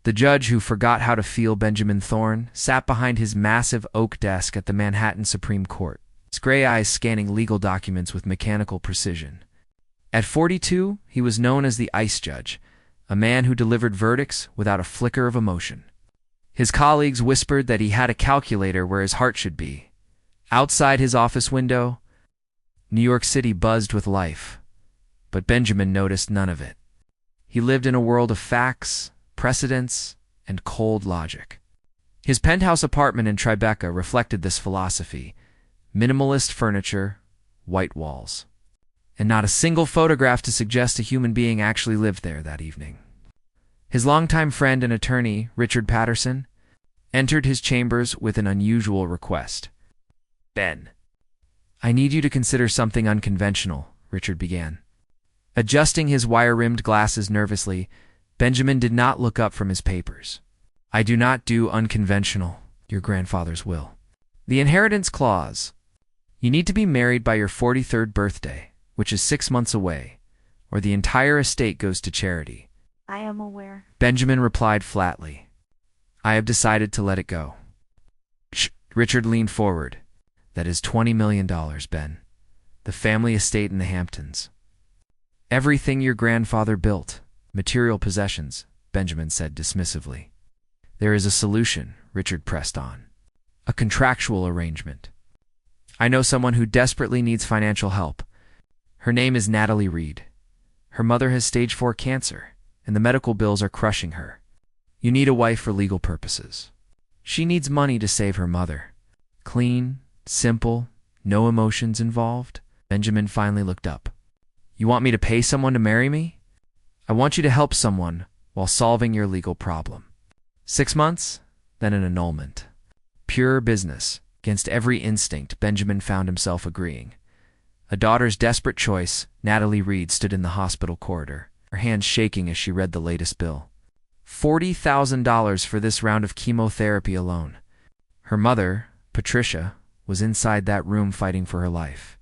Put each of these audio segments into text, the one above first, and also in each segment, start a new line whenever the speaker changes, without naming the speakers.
The judge, who forgot how to feel Benjamin Thorne, sat behind his massive oak desk at the Manhattan Supreme Court, his gray eyes scanning legal documents with mechanical precision. At 42, he was known as the Ice Judge, a man who delivered verdicts without a flicker of emotion. His colleagues whispered that he had a calculator where his heart should be. Outside his office window, New York City buzzed with life, but Benjamin noticed none of it. He lived in a world of facts, precedents, and cold logic. His penthouse apartment in Tribeca reflected this philosophy: minimalist furniture, white walls, and not a single photograph to suggest a human being actually lived there that evening. His longtime friend and attorney, Richard Patterson, entered his chambers with an unusual request. "Ben, I need you to consider something unconventional," Richard began. Adjusting his wire-rimmed glasses nervously, Benjamin did not look up from his papers. "I do not do unconventional, your grandfather's will. The inheritance clause. You need to be married by your 43rd birthday, which is 6 months away, or the entire estate goes to charity."
"I am aware,"
Benjamin replied flatly. "I have decided to let it go." Shh, Richard leaned forward. "That is $20 million, Ben. The family estate in the Hamptons. Everything your grandfather built. Material possessions," Benjamin said dismissively. "There is a solution," Richard pressed on. "A contractual arrangement. I know someone who desperately needs financial help. Her name is Natalie Reed. Her mother has stage 4 cancer, and the medical bills are crushing her. You need a wife for legal purposes. She needs money to save her mother. Clean, simple, no emotions involved." Benjamin finally looked up. "You want me to pay someone to marry me? I want you to help someone while solving your legal problem. 6 months, then an annulment. Pure business. Against every instinct, Benjamin found himself agreeing. A daughter's desperate choice, Natalie Reed stood in the hospital corridor, her hands shaking as she read the latest bill. $40,000 for this round of chemotherapy alone. Her mother, Patricia, was inside that room fighting for her life.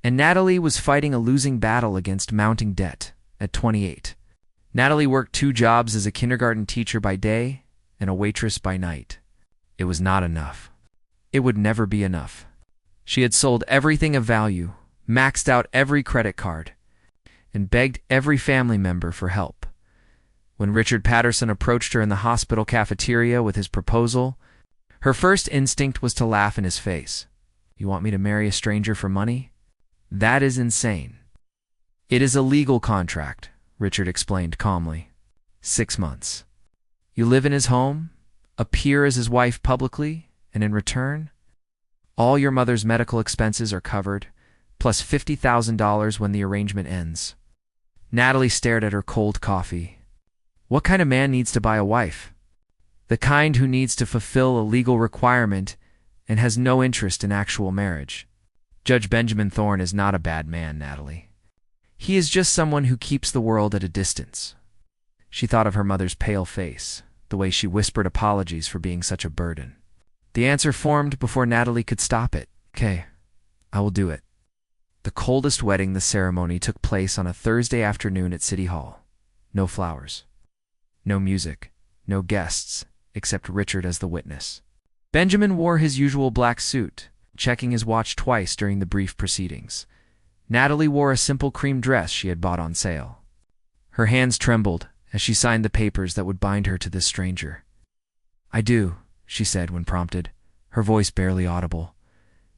And Natalie was fighting a losing battle against mounting debt at 28. Natalie worked 2 jobs as a kindergarten teacher by day and a waitress by night. It was not enough. It would never be enough. She had sold everything of value, maxed out every credit card, and begged every family member for help. When Richard Patterson approached her in the hospital cafeteria with his proposal, her first instinct was to laugh in his face. "You want me to marry a stranger for money? That is insane." "It is a legal contract," Richard explained calmly. 6 months. You live in his home, appear as his wife publicly, and in return, all your mother's medical expenses are covered, plus $50,000 when the arrangement ends. Natalie stared at her cold coffee. What kind of man needs to buy a wife? The kind who needs to fulfill a legal requirement and has no interest in actual marriage. Judge Benjamin Thorne is not a bad man, Natalie. He is just someone who keeps the world at a distance. She thought of her mother's pale face, the way she whispered apologies for being such a burden. The answer formed before Natalie could stop it. "Okay, I will do it." The coldest wedding, the ceremony, took place on a Thursday afternoon at City Hall. No flowers. No music. No guests, except Richard as the witness. Benjamin wore his usual black suit, checking his watch twice during the brief proceedings. Natalie wore a simple cream dress she had bought on sale. Her hands trembled as she signed the papers that would bind her to this stranger. "I do," she said when prompted, her voice barely audible.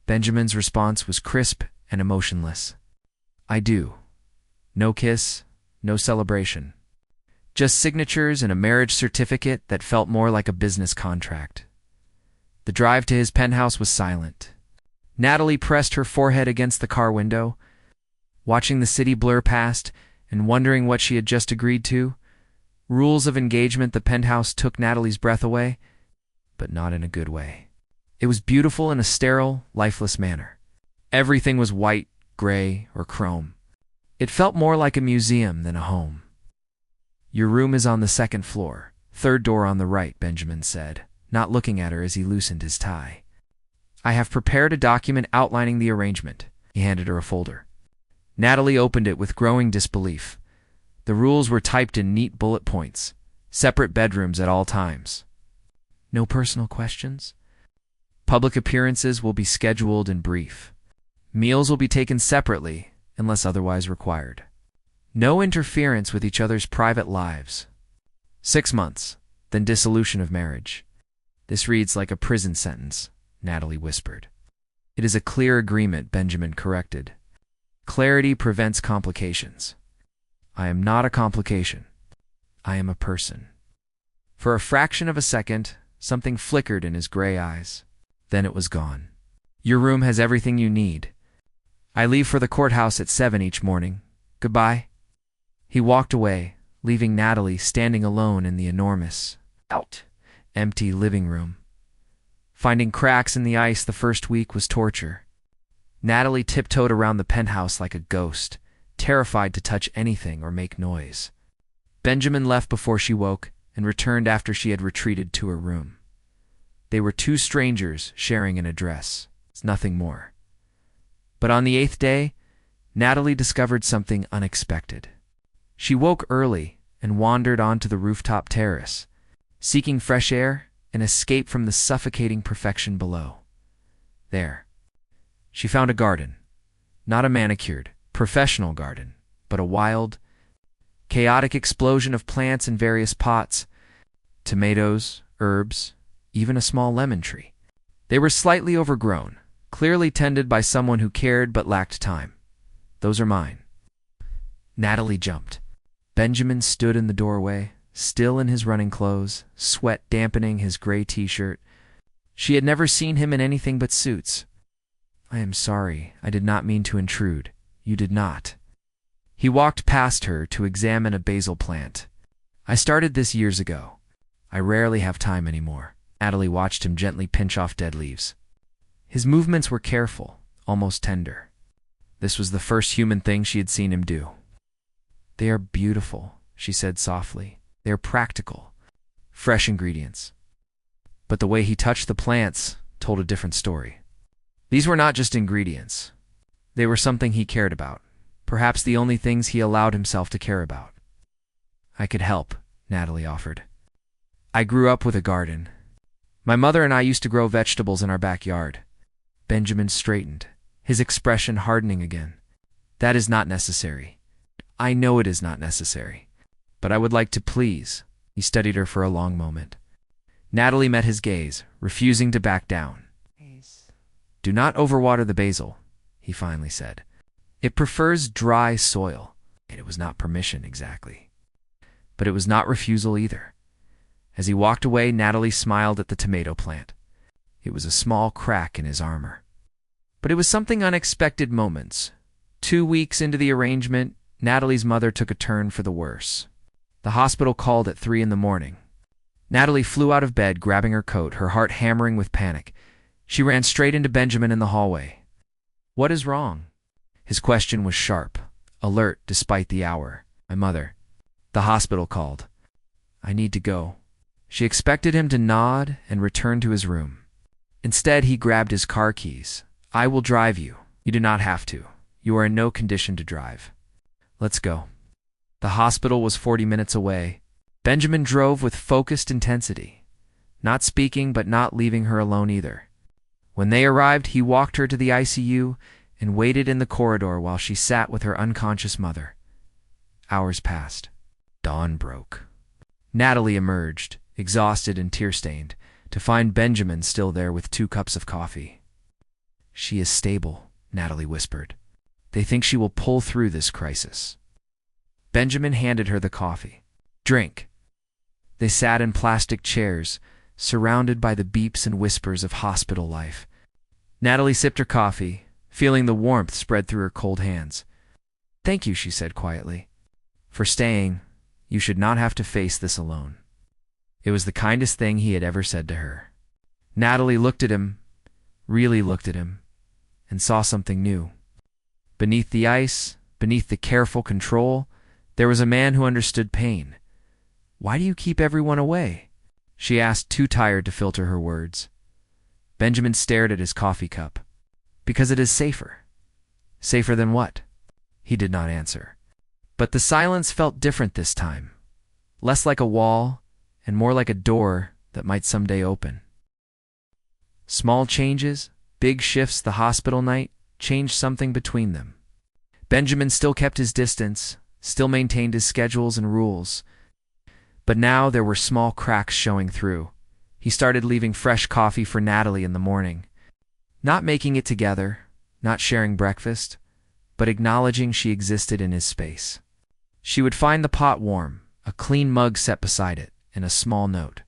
Benjamin's response was crisp and emotionless. "I do." No kiss, no celebration. Just signatures and a marriage certificate that felt more like a business contract. The drive to his penthouse was silent. Natalie pressed her forehead against the car window, watching the city blur past and wondering what she had just agreed to. Rules of engagement. The penthouse took Natalie's breath away, but not in a good way. It was beautiful in a sterile, lifeless manner. Everything was white, gray, or chrome. It felt more like a museum than a home. "Your room is on the 2nd floor, 3rd door on the right," Benjamin said, not looking at her as he loosened his tie. "I have prepared a document outlining the arrangement." He handed her a folder. Natalie opened it with growing disbelief. The rules were typed in neat bullet points, Separate bedrooms at all times. No personal questions. Public appearances will be scheduled and brief. Meals will be taken separately unless otherwise required. No interference with each other's private lives. 6 months, then dissolution of marriage. This reads like a prison sentence, Natalie whispered. It is a clear agreement, Benjamin corrected. Clarity prevents complications. I am not a complication. I am a person. For a fraction of a second, something flickered in his gray eyes. Then it was gone. Your room has everything you need. I leave for the courthouse at 7 each morning. Goodbye. He walked away, leaving Natalie standing alone in the enormous, empty living room. Finding cracks in the ice the first week was torture. Natalie tiptoed around the penthouse like a ghost, terrified to touch anything or make noise. Benjamin left before she woke and returned after she had retreated to her room. They were two strangers sharing an address. It's nothing more. But on the 8th day, Natalie discovered something unexpected. She woke early and wandered onto the rooftop terrace, seeking fresh air and escape from the suffocating perfection below. There, she found a garden. Not a manicured, professional garden, but a wild, chaotic explosion of plants in various pots, tomatoes, herbs, even a small lemon tree. They were slightly overgrown, clearly tended by someone who cared but lacked time. Those are mine. Natalie jumped. Benjamin stood in the doorway, still in his running clothes, sweat dampening his gray t-shirt. She had never seen him in anything but suits. I am sorry, I did not mean to intrude. You did not. He walked past her to examine a basil plant. I started this years ago. I rarely have time anymore. Natalie watched him gently pinch off dead leaves. His movements were careful, almost tender. This was the first human thing she had seen him do. They are beautiful, she said softly. They are practical, fresh ingredients. But the way he touched the plants told a different story. These were not just ingredients. They were something he cared about, perhaps the only things he allowed himself to care about. I could help, Natalie offered. I grew up with a garden. My mother and I used to grow vegetables in our backyard. Benjamin straightened, his expression hardening again. That is not necessary. I know it is not necessary. But I would like to please. He studied her for a long moment. Natalie met his gaze, refusing to back down. Do not overwater the basil, he finally said. It prefers dry soil. It was not permission exactly. But it was not refusal either. As he walked away, Natalie smiled at the tomato plant. It was a small crack in his armor. But it was something unexpected moments. 2 weeks into the arrangement, Natalie's mother took a turn for the worse. The hospital called at 3 in the morning. Natalie flew out of bed, grabbing her coat, her heart hammering with panic. She ran straight into Benjamin in the hallway. What is wrong? His question was sharp, alert despite the hour. My mother. The hospital called. I need to go. She expected him to nod and return to his room. Instead, he grabbed his car keys. I will drive you. You do not have to. You are in no condition to drive. Let's go. The hospital was 40 minutes away. Benjamin drove with focused intensity, not speaking but not leaving her alone either. When they arrived, he walked her to the ICU and waited in the corridor while she sat with her unconscious mother. Hours passed. Dawn broke. Natalie emerged, exhausted and tear-stained, to find Benjamin still there with 2 cups of coffee. She is stable, Natalie whispered. They think she will pull through this crisis. Benjamin handed her the coffee. Drink. They sat in plastic chairs, surrounded by the beeps and whispers of hospital life. Natalie sipped her coffee, feeling the warmth spread through her cold hands. Thank you, she said quietly. For staying, you should not have to face this alone. It was the kindest thing he had ever said to her. Natalie looked at him, really looked at him, and saw something new. Beneath the ice, beneath the careful control, there was a man who understood pain. Why do you keep everyone away? She asked, too tired to filter her words. Benjamin stared at his coffee cup. Because it is safer. Safer than what? He did not answer. But the silence felt different this time. less like a wall and more like a door that might someday open. Small changes, big shifts the hospital night, changed something between them. Benjamin still kept his distance, still maintained his schedules and rules. But now there were small cracks showing through. He started leaving fresh coffee for Natalie in the morning. Not making it together, not sharing breakfast, but acknowledging she existed in his space. She would find the pot warm, a clean mug set beside it, and a small note.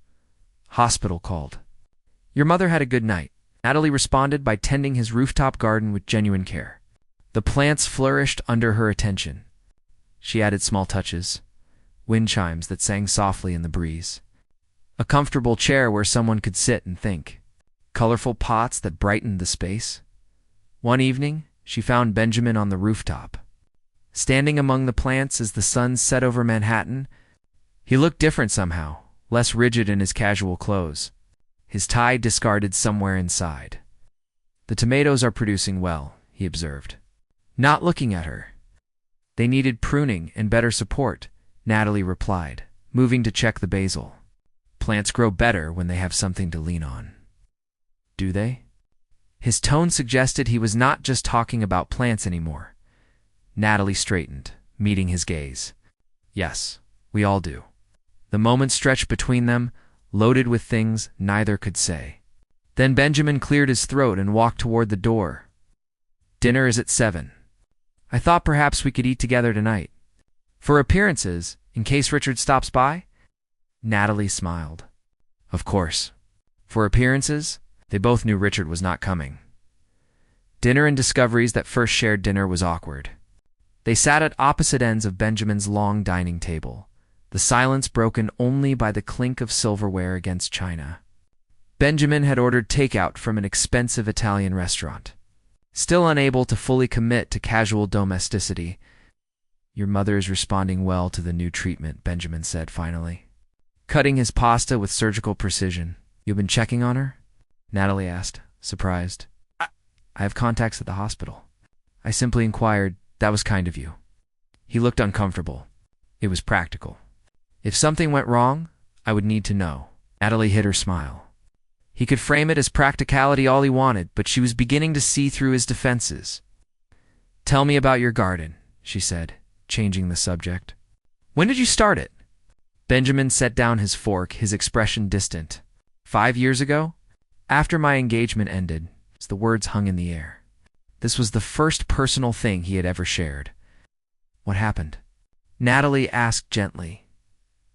Hospital called. Your mother had a good night. Natalie responded by tending his rooftop garden with genuine care. The plants flourished under her attention. She added small touches, wind chimes that sang softly in the breeze, a comfortable chair where someone could sit and think, colorful pots that brightened the space. One evening, she found Benjamin on the rooftop. Standing among the plants as the sun set over Manhattan, he looked different somehow, less rigid in his casual clothes, his tie discarded somewhere inside. The tomatoes are producing well, he observed. Not looking at her. They needed pruning and better support, Natalie replied, moving to check the basil. Plants grow better when they have something to lean on. Do they? His tone suggested he was not just talking about plants anymore. Natalie straightened, meeting his gaze. Yes, we all do. The moment stretched between them, loaded with things neither could say. Then Benjamin cleared his throat and walked toward the door. Dinner is at 7. I thought perhaps we could eat together tonight. For appearances, in case Richard stops by? Natalie smiled. Of course. For appearances, they both knew Richard was not coming. Dinner and Discovery's that first shared dinner was awkward. They sat at opposite ends of Benjamin's long dining table, the silence broken only by the clink of silverware against china. Benjamin had ordered takeout from an expensive Italian restaurant. Still unable to fully commit to casual domesticity. Your mother is responding well to the new treatment, Benjamin said finally, cutting his pasta with surgical precision. You've been checking on her? Natalie asked, surprised. I have contacts at the hospital. I simply inquired. That was kind of you. He looked uncomfortable. It was practical. If something went wrong, I would need to know. Natalie hid her smile. He could frame it as practicality all he wanted, but she was beginning to see through his defenses. Tell me about your garden, she said, changing the subject. When did you start it? Benjamin set down his fork, his expression distant. 5 years ago? After my engagement ended, as the words hung in the air. This was the first personal thing he had ever shared. What happened? Natalie asked gently.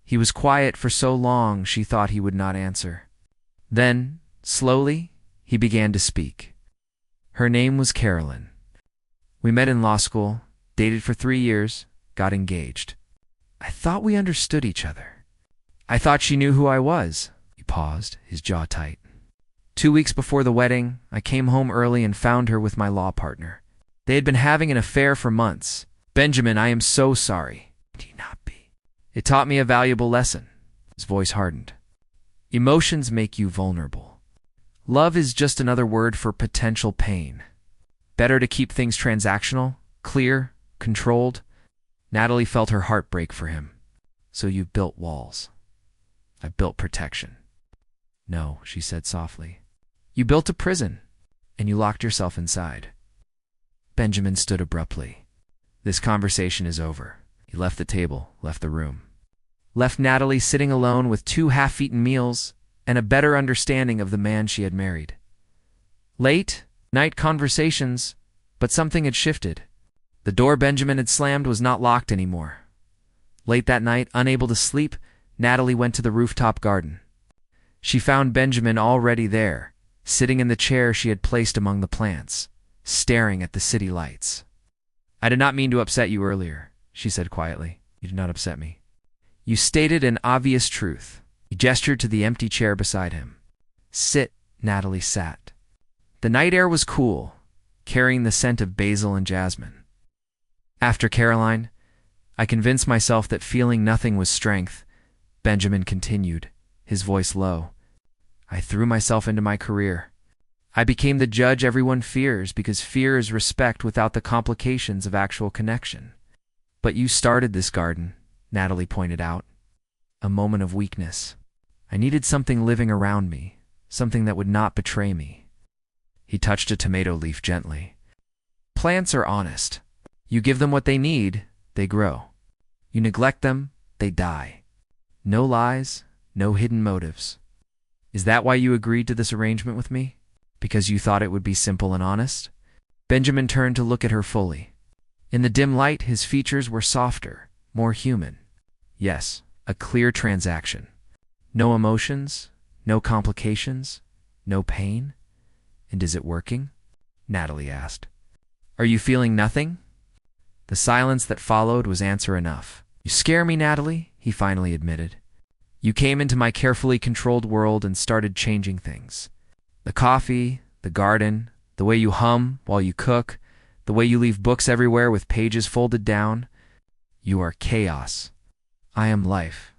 He was quiet for so long she thought he would not answer. Then, slowly, he began to speak. Her name was Carolyn. We met in law school, dated for 3 years, got engaged. I thought we understood each other. I thought she knew who I was. He paused, his jaw tight. 2 weeks before the wedding, I came home early and found her with my law partner. They had been having an affair for months. Benjamin, I am so sorry. Do not be. It taught me a valuable lesson. His voice hardened. Emotions make you vulnerable. Love is just another word for potential pain. Better to keep things transactional, clear, controlled. Natalie felt her heart break for him. So you've built walls. I built protection. No, she said softly. You built a prison, and you locked yourself inside. Benjamin stood abruptly. This conversation is over. He left the table, left the room. Left Natalie sitting alone with 2 half-eaten meals and a better understanding of the man she had married. Late night conversations, but something had shifted. The door Benjamin had slammed was not locked anymore. Late that night, unable to sleep, Natalie went to the rooftop garden. She found Benjamin already there, sitting in the chair she had placed among the plants, staring at the city lights. I did not mean to upset you earlier, she said quietly. You did not upset me. You stated an obvious truth. He gestured to the empty chair beside him. Sit, Natalie sat. The night air was cool, carrying the scent of basil and jasmine. After Caroline, I convinced myself that feeling nothing was strength, Benjamin continued, his voice low. I threw myself into my career. I became the judge everyone fears because fear is respect without the complications of actual connection. But you started this garden, Natalie pointed out. A moment of weakness. I needed something living around me, something that would not betray me. He touched a tomato leaf gently. Plants are honest. You give them what they need, they grow. You neglect them, they die. No lies, no hidden motives. Is that why you agreed to this arrangement with me? Because you thought it would be simple and honest? Benjamin turned to look at her fully. In the dim light, his features were softer, more human. Yes, a clear transaction. No emotions, no complications, no pain. And is it working? Natalie asked. Are you feeling nothing? The silence that followed was answer enough. You scare me, Natalie, he finally admitted. You came into my carefully controlled world and started changing things. The coffee, the garden, the way you hum while you cook, the way you leave books everywhere with pages folded down. You are chaos. I am life,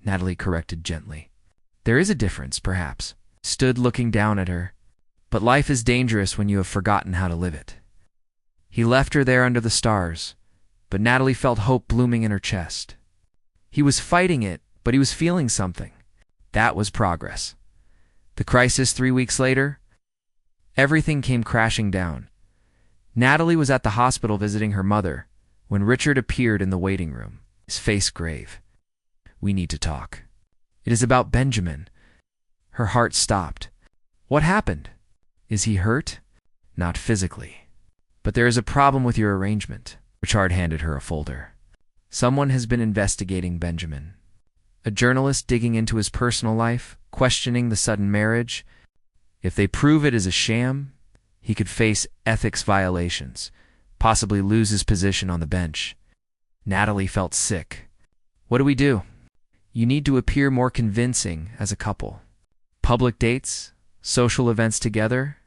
Natalie corrected gently. There is a difference, perhaps. Stood looking down at her. But life is dangerous when you have forgotten how to live it. He left her there under the stars, but Natalie felt hope blooming in her chest. He was fighting it, but he was feeling something. That was progress. The crisis 3 weeks later, everything came crashing down. Natalie was at the hospital visiting her mother when Richard appeared in the waiting room, his face grave. We need to talk. It is about Benjamin. Her heart stopped. What happened? Is he hurt? Not physically. But there is a problem with your arrangement. Richard handed her a folder. Someone has been investigating Benjamin. A journalist digging into his personal life, questioning the sudden marriage. If they prove it is a sham, he could face ethics violations, possibly lose his position on the bench. Natalie felt sick. What do we do? You need to appear more convincing as a couple. Public dates, social events together,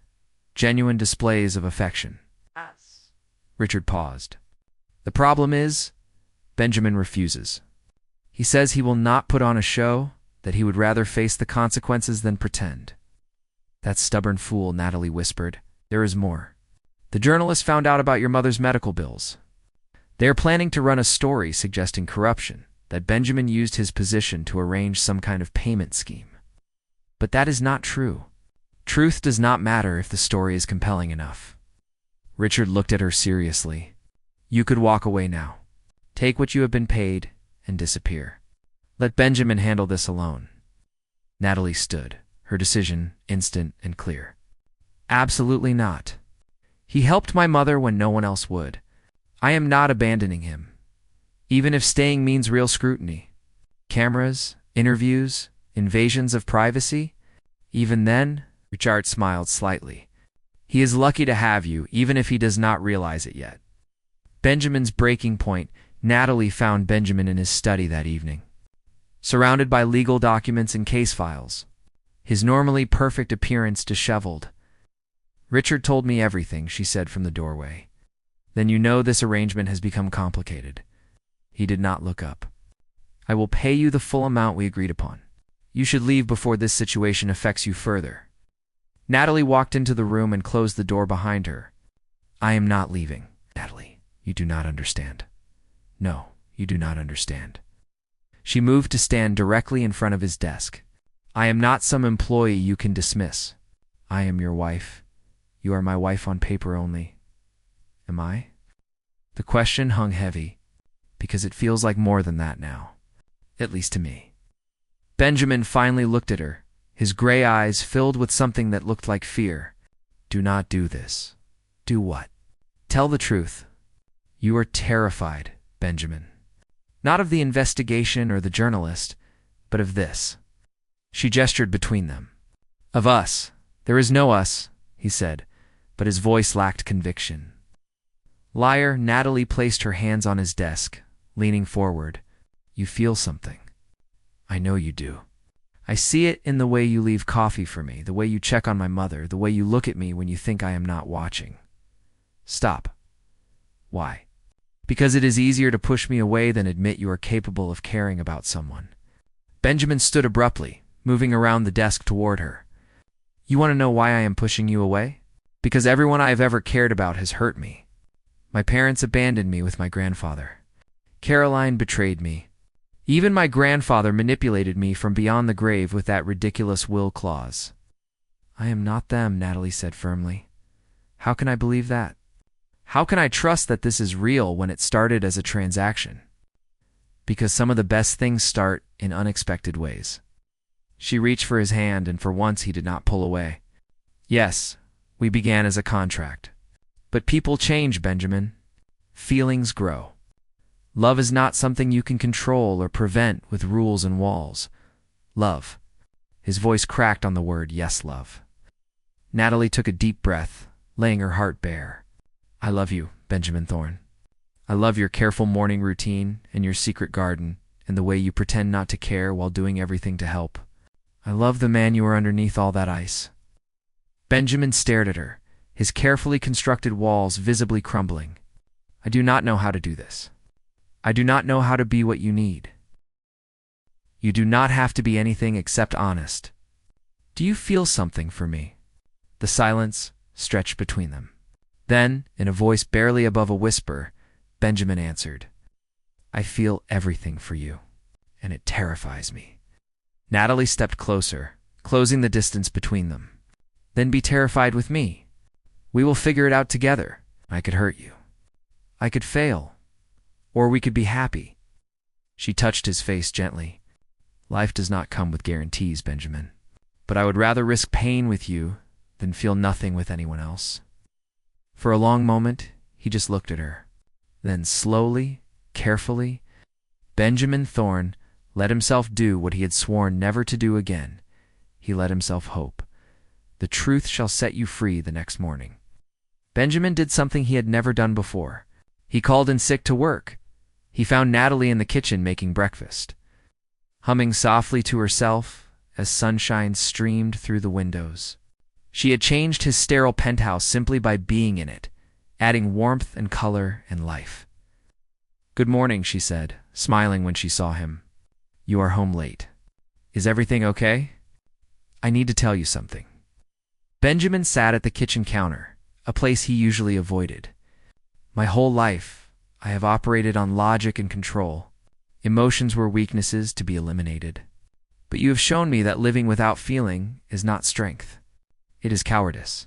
genuine displays of affection. Richard paused. The problem is, Benjamin refuses. He says he will not put on a show, that he would rather face the consequences than pretend. That stubborn fool, Natalie whispered. There is more. The journalist found out about your mother's medical bills. They are planning to run a story suggesting corruption, that Benjamin used his position to arrange some kind of payment scheme. But that is not true. Truth does not matter if the story is compelling enough. Richard looked at her seriously. You could walk away now. Take what you have been paid and disappear. Let Benjamin handle this alone. Natalie stood, her decision instant and clear. Absolutely not. He helped my mother when no one else would. I am not abandoning him. Even if staying means real scrutiny. Cameras, interviews, invasions of privacy. Even then, Richard smiled slightly. He is lucky to have you, even if he does not realize it yet. Benjamin's breaking point. Natalie found Benjamin in his study that evening, surrounded by legal documents and case files, his normally perfect appearance disheveled. Richard told me everything, she said from the doorway. Then you know this arrangement has become complicated. He did not look up. I will pay you the full amount we agreed upon. You should leave before this situation affects you further. Natalie walked into the room and closed the door behind her. I am not leaving. Natalie, you do not understand. No, you do not understand. She moved to stand directly in front of his desk. I am not some employee you can dismiss. I am your wife. You are my wife on paper only. Am I? The question hung heavy, because it feels like more than that now, at least to me. Benjamin finally looked at her, his gray eyes filled with something that looked like fear. Do not do this. Do what? Tell the truth. You are terrified, Benjamin. Not of the investigation or the journalist, but of this. She gestured between them. Of us. There is no us, he said, but his voice lacked conviction. Liar, Natalie placed her hands on his desk, leaning forward. You feel something. I know you do. I see it in the way you leave coffee for me, the way you check on my mother, the way you look at me when you think I am not watching. Stop. Why? Because it is easier to push me away than admit you are capable of caring about someone. Benjamin stood abruptly, moving around the desk toward her. You want to know why I am pushing you away? Because everyone I have ever cared about has hurt me. My parents abandoned me with my grandfather. Caroline betrayed me. Even my grandfather manipulated me from beyond the grave with that ridiculous will clause. I am not them, Natalie said firmly. How can I believe that? How can I trust that this is real when it started as a transaction? Because some of the best things start in unexpected ways. She reached for his hand, and for once he did not pull away. Yes, we began as a contract. But people change, Benjamin. Feelings grow. Love is not something you can control or prevent with rules and walls. Love. His voice cracked on the word, yes, love. Natalie took a deep breath, laying her heart bare. I love you, Benjamin Thorne. I love your careful morning routine and your secret garden and the way you pretend not to care while doing everything to help. I love the man you are underneath all that ice. Benjamin stared at her, his carefully constructed walls visibly crumbling. I do not know how to do this. I do not know how to be what you need. You do not have to be anything except honest. Do you feel something for me? The silence stretched between them. Then, in a voice barely above a whisper, Benjamin answered, I feel everything for you, and it terrifies me. Natalie stepped closer, closing the distance between them. Then be terrified with me. We will figure it out together. I could hurt you. I could fail. Or we could be happy. She touched his face gently. Life does not come with guarantees, Benjamin. But I would rather risk pain with you than feel nothing with anyone else. For a long moment, he just looked at her. Then slowly, carefully, Benjamin Thorne let himself do what he had sworn never to do again. He let himself hope. The truth shall set you free the next morning. Benjamin did something he had never done before. He called in sick to work. He found Natalie in the kitchen making breakfast, humming softly to herself as sunshine streamed through the windows. She had changed his sterile penthouse simply by being in it, adding warmth and color and life. Good morning, she said, smiling when she saw him. You are home late. Is everything okay? I need to tell you something. Benjamin sat at the kitchen counter, a place he usually avoided. My whole life, I have operated on logic and control. Emotions were weaknesses to be eliminated. But you have shown me that living without feeling is not strength. It is cowardice.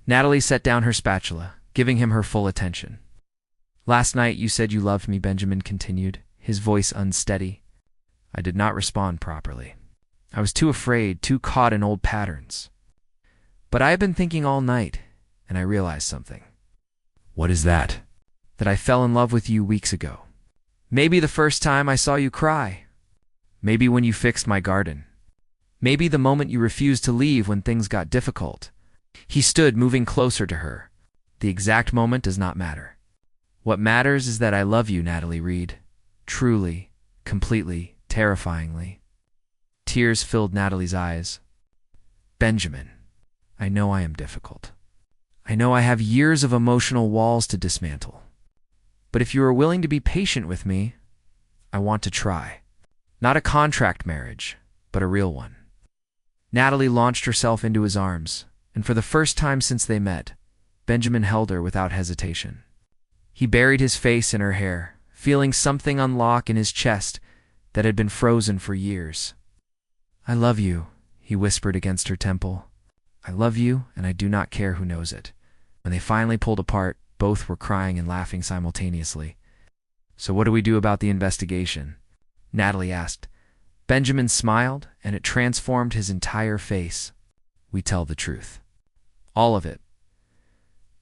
Natalie set down her spatula, giving him her full attention. Last night you said you loved me, Benjamin continued, his voice unsteady. I did not respond properly. I was too afraid, too caught in old patterns. But I have been thinking all night, and I realized something. What is that? That I fell in love with you weeks ago. Maybe the first time I saw you cry. Maybe when you fixed my garden. Maybe the moment you refused to leave when things got difficult. He stood, moving closer to her. The exact moment does not matter. What matters is that I love you, Natalie Reed. Truly, completely, terrifyingly. Tears filled Natalie's eyes. Benjamin, I know I am difficult. I know I have years of emotional walls to dismantle. But if you are willing to be patient with me, I want to try. Not a contract marriage, but a real one. Natalie launched herself into his arms, and for the first time since they met, Benjamin held her without hesitation. He buried his face in her hair, feeling something unlock in his chest that had been frozen for years. I love you, he whispered against her temple. I love you, and I do not care who knows it. When they finally pulled apart, both were crying and laughing simultaneously. So what do we do about the investigation? Natalie asked. Benjamin smiled, and it transformed his entire face. We tell the truth. All of it.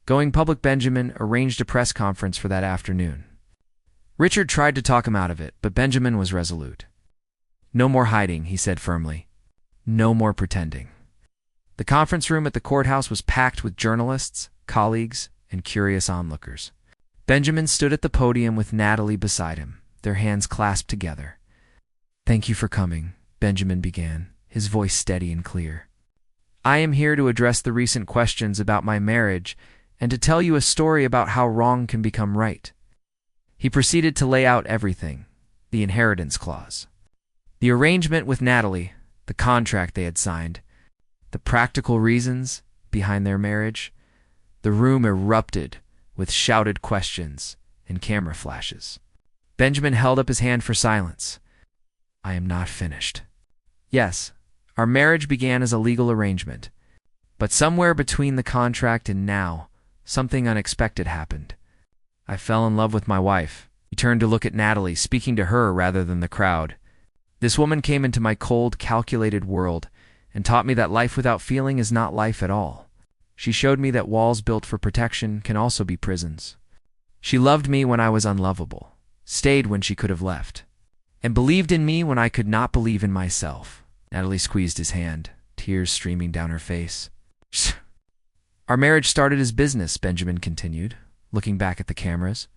Going public, Benjamin arranged a press conference for that afternoon. Richard tried to talk him out of it, but Benjamin was resolute. No more hiding, he said firmly. No more pretending. The conference room at the courthouse was packed with journalists, colleagues, and curious onlookers. Benjamin stood at the podium with Natalie beside him, their hands clasped together. Thank you for coming, Benjamin began, his voice steady and clear. I am here to address the recent questions about my marriage and to tell you a story about how wrong can become right. He proceeded to lay out everything, the inheritance clause, the arrangement with Natalie, the contract they had signed, the practical reasons behind their marriage. The room erupted with shouted questions and camera flashes. Benjamin held up his hand for silence, I am not finished. Yes, our marriage began as a legal arrangement, but somewhere between the contract and now, something unexpected happened. I fell in love with my wife. He turned to look at Natalie, speaking to her rather than the crowd. This woman came into my cold, calculated world and taught me that life without feeling is not life at all. She showed me that walls built for protection can also be prisons. She loved me when I was unlovable, stayed when she could have left, and believed in me when I could not believe in myself. Natalie squeezed his hand, tears streaming down her face. Our marriage started as business, Benjamin continued, looking back at the cameras.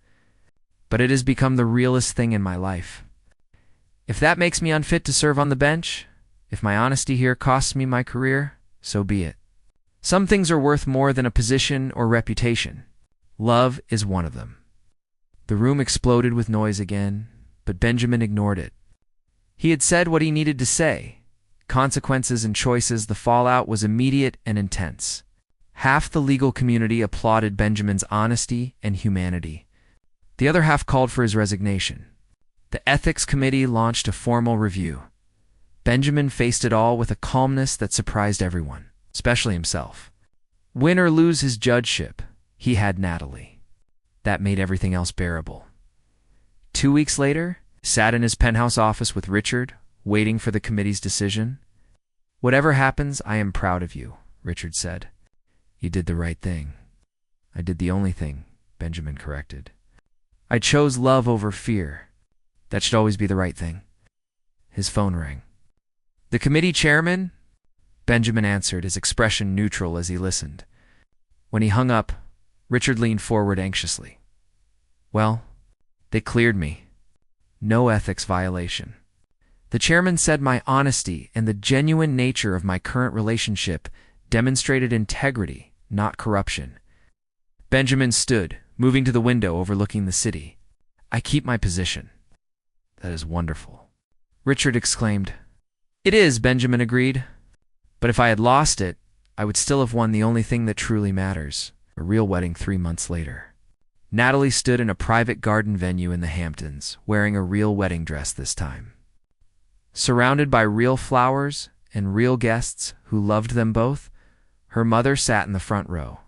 But it has become the realest thing in my life. If that makes me unfit to serve on the bench, if my honesty here costs me my career, so be it. Some things are worth more than a position or reputation. Love is one of them. The room exploded with noise again, but Benjamin ignored it. He had said what he needed to say. Consequences and choices, the fallout was immediate and intense. Half the legal community applauded Benjamin's honesty and humanity. The other half called for his resignation. The ethics committee launched a formal review. Benjamin faced it all with a calmness that surprised everyone, especially himself. Win or lose his judgeship, he had Natalie. That made everything else bearable. 2 weeks later, he sat in his penthouse office with Richard, waiting for the committee's decision. "Whatever happens, I am proud of you," Richard said. "You did the right thing." "I did the only thing," Benjamin corrected. "I chose love over fear. That should always be the right thing." His phone rang. "The committee chairman?" Benjamin answered, his expression neutral as he listened. When he hung up, Richard leaned forward anxiously. "Well, they cleared me. No ethics violation. The chairman said my honesty and the genuine nature of my current relationship demonstrated integrity, not corruption." Benjamin stood, moving to the window overlooking the city. "I keep my position." "That is wonderful," Richard exclaimed. "It is," Benjamin agreed. "But if I had lost it, I would still have won the only thing that truly matters, a real wedding 3 months later." Natalie stood in a private garden venue in the Hamptons, wearing a real wedding dress this time. Surrounded by real flowers and real guests who loved them both, her mother sat in the front row,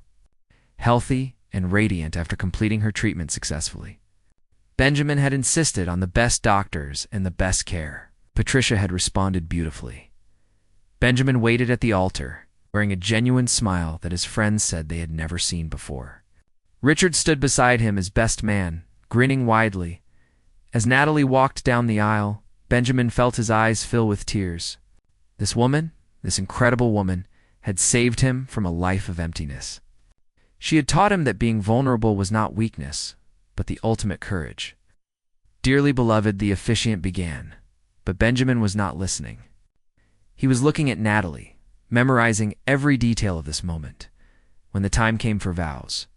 healthy and radiant after completing her treatment successfully. Benjamin had insisted on the best doctors and the best care. Patricia had responded beautifully. Benjamin waited at the altar, wearing a genuine smile that his friends said they had never seen before. Richard stood beside him as best man, grinning widely. As Natalie walked down the aisle, Benjamin felt his eyes fill with tears. This woman, this incredible woman, had saved him from a life of emptiness. She had taught him that being vulnerable was not weakness, but the ultimate courage. "Dearly beloved," the officiant began, but Benjamin was not listening. He was looking at Natalie, memorizing every detail of this moment. When the time came for vows,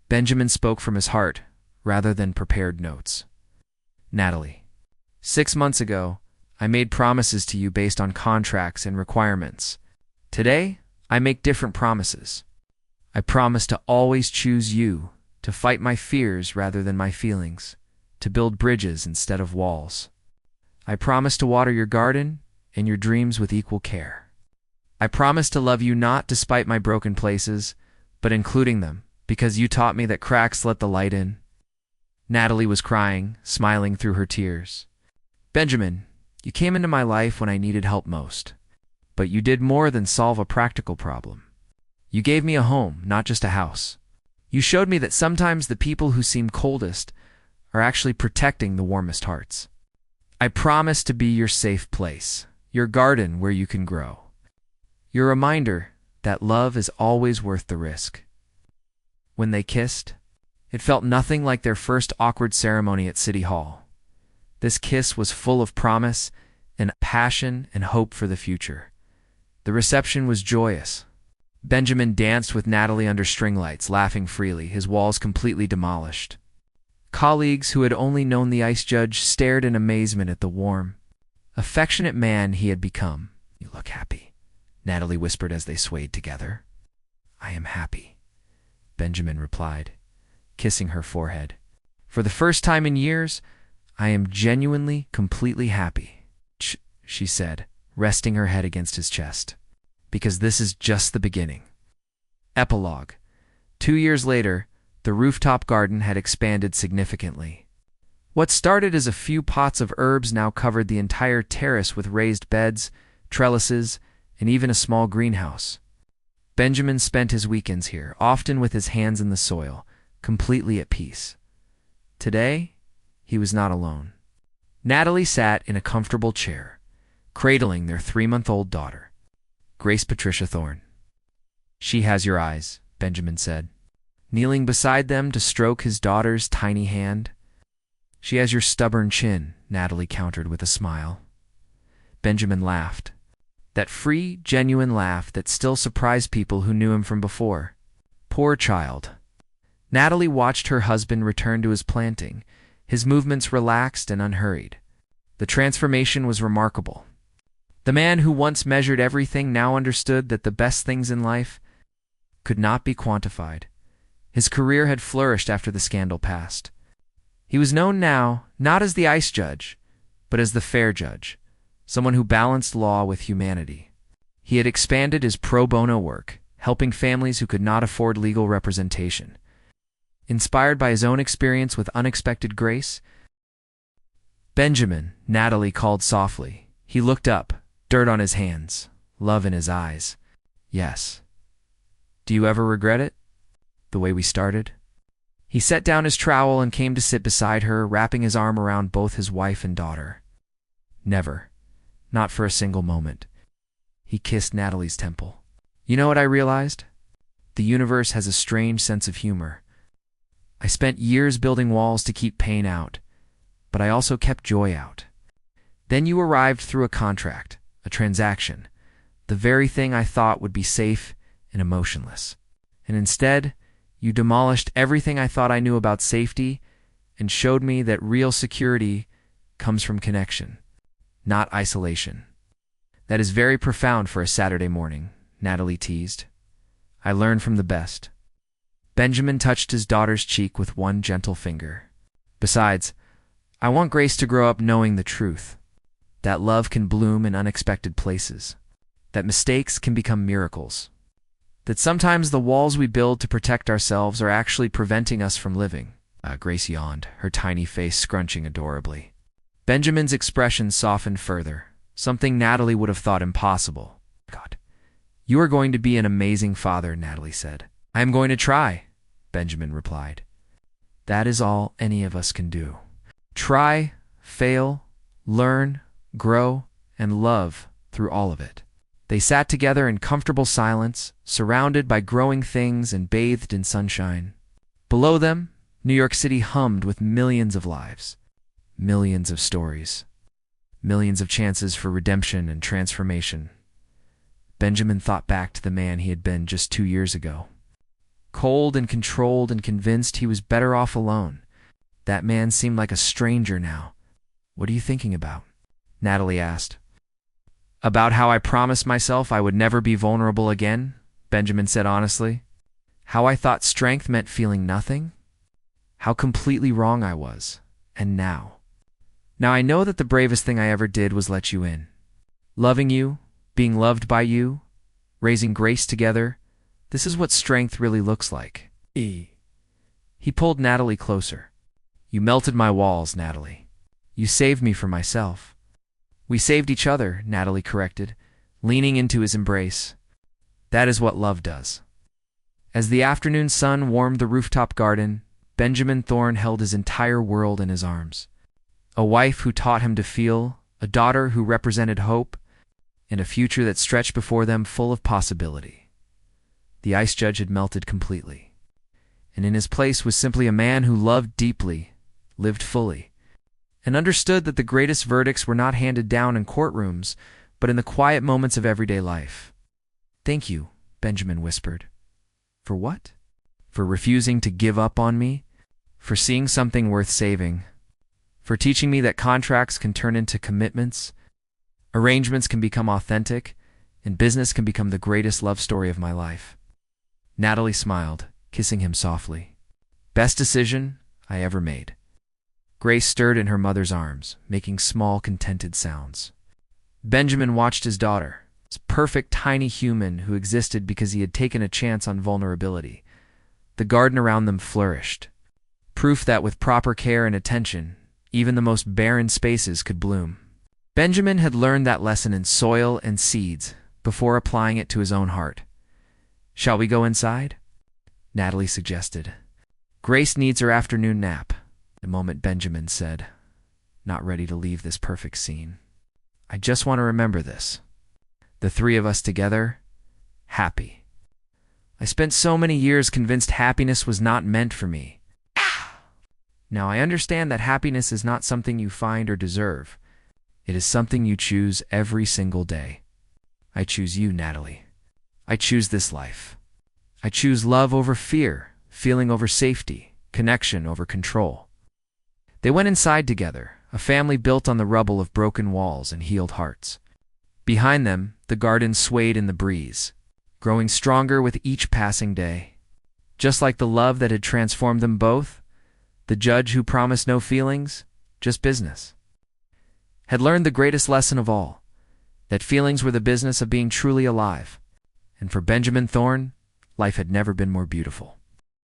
Benjamin spoke from his heart rather than prepared notes. "Natalie, 6 months ago, I made promises to you based on contracts and requirements. Today, I make different promises. I promise to always choose you, to fight my fears rather than my feelings, to build bridges instead of walls. I promise to water your garden and your dreams with equal care. I promise to love you not despite my broken places, but including them, because you taught me that cracks let the light in." Natalie was crying, smiling through her tears. "Benjamin, you came into my life when I needed help most. But you did more than solve a practical problem. You gave me a home, not just a house. You showed me that sometimes the people who seem coldest are actually protecting the warmest hearts. I promise to be your safe place, your garden where you can grow. Your reminder that love is always worth the risk." When they kissed, it felt nothing like their first awkward ceremony at City Hall. This kiss was full of promise and passion and hope for the future. The reception was joyous. Benjamin danced with Natalie under string lights, laughing freely, his walls completely demolished. Colleagues who had only known the ice judge stared in amazement at the warm, affectionate man he had become. "You look happy," Natalie whispered as they swayed together. "I am happy," Benjamin replied, kissing her forehead. "For the first time in years, I am genuinely, completely happy." she said, resting her head against his chest. Because this is just the beginning. Epilogue. 2 years later, the rooftop garden had expanded significantly. What started as a few pots of herbs now covered the entire terrace with raised beds, trellises, and even a small greenhouse. Benjamin spent his weekends here, often with his hands in the soil, completely at peace. Today, he was not alone. Natalie sat in a comfortable chair, cradling their 3-month-old daughter, Grace Patricia Thorne. "She has your eyes," Benjamin said, kneeling beside them to stroke his daughter's tiny hand. "She has your stubborn chin," Natalie countered with a smile. Benjamin laughed. That free, genuine laugh that still surprised people who knew him from before. Poor child. Natalie watched her husband return to his planting, his movements relaxed and unhurried. The transformation was remarkable. The man who once measured everything now understood that the best things in life could not be quantified. His career had flourished after the scandal passed. He was known now not as the ice judge, but as the fair judge, someone who balanced law with humanity. He had expanded his pro bono work, helping families who could not afford legal representation. Inspired by his own experience with unexpected grace, "Benjamin," Natalie called softly. He looked up, dirt on his hands, love in his eyes. "Yes. Do you ever regret it? The way we started?" He set down his trowel and came to sit beside her, wrapping his arm around both his wife and daughter. "Never. Not for a single moment." He kissed Natalie's temple. "You know what I realized? The universe has a strange sense of humor. I spent years building walls to keep pain out, but I also kept joy out. Then you arrived through a contract, a transaction, the very thing I thought would be safe and emotionless. And instead, you demolished everything I thought I knew about safety and showed me that real security comes from connection, not isolation." "That is very profound for a Saturday morning," Natalie teased. "I learn from the best." Benjamin touched his daughter's cheek with one gentle finger. "Besides, I want Grace to grow up knowing the truth, that love can bloom in unexpected places, that mistakes can become miracles, that sometimes the walls we build to protect ourselves are actually preventing us from living." Grace yawned, her tiny face scrunching adorably. Benjamin's expression softened further, something Natalie would have thought impossible. "God, you are going to be an amazing father," Natalie said. "I am going to try," Benjamin replied. "That is all any of us can do. Try, fail, learn, grow, and love through all of it." They sat together in comfortable silence, surrounded by growing things and bathed in sunshine. Below them, New York City hummed with millions of lives, millions of stories, millions of chances for redemption and transformation. Benjamin thought back to the man he had been just 2 years ago. Cold and controlled and convinced he was better off alone. That man seemed like a stranger now. "What are you thinking about?" Natalie asked. "About how I promised myself I would never be vulnerable again," Benjamin said honestly. "How I thought strength meant feeling nothing. How completely wrong I was. And now I know that the bravest thing I ever did was let you in. Loving you, being loved by you, raising Grace together, this is what strength really looks like." He pulled Natalie closer. "You melted my walls, Natalie. You saved me from myself." "We saved each other," Natalie corrected, leaning into his embrace. "That is what love does." As the afternoon sun warmed the rooftop garden, Benjamin Thorne held his entire world in his arms. A wife who taught him to feel, a daughter who represented hope, and a future that stretched before them full of possibility. The ice judge had melted completely, and in his place was simply a man who loved deeply, lived fully, and understood that the greatest verdicts were not handed down in courtrooms, but in the quiet moments of everyday life. "Thank you," Benjamin whispered. "For what?" "For refusing to give up on me, for seeing something worth saving, for teaching me that contracts can turn into commitments, arrangements can become authentic, and business can become the greatest love story of my life." Natalie smiled, kissing him softly. "Best decision I ever made." Grace stirred in her mother's arms, making small, contented sounds. Benjamin watched his daughter, this perfect tiny human who existed because he had taken a chance on vulnerability. The garden around them flourished, proof that with proper care and attention, even the most barren spaces could bloom. Benjamin had learned that lesson in soil and seeds before applying it to his own heart. "Shall we go inside?" Natalie suggested. "Grace needs her afternoon nap," the moment Benjamin said, not ready to leave this perfect scene. "I just want to remember this. The three of us together, happy. I spent so many years convinced happiness was not meant for me. Now I understand that happiness is not something you find or deserve. It is something you choose every single day. I choose you, Natalie. I choose this life. I choose love over fear, feeling over safety, connection over control." They went inside together, a family built on the rubble of broken walls and healed hearts. Behind them, the garden swayed in the breeze, growing stronger with each passing day. Just like the love that had transformed them both, the judge who promised no feelings, just business, had learned the greatest lesson of all, that feelings were the business of being truly alive. And for Benjamin Thorne, life had never been more beautiful.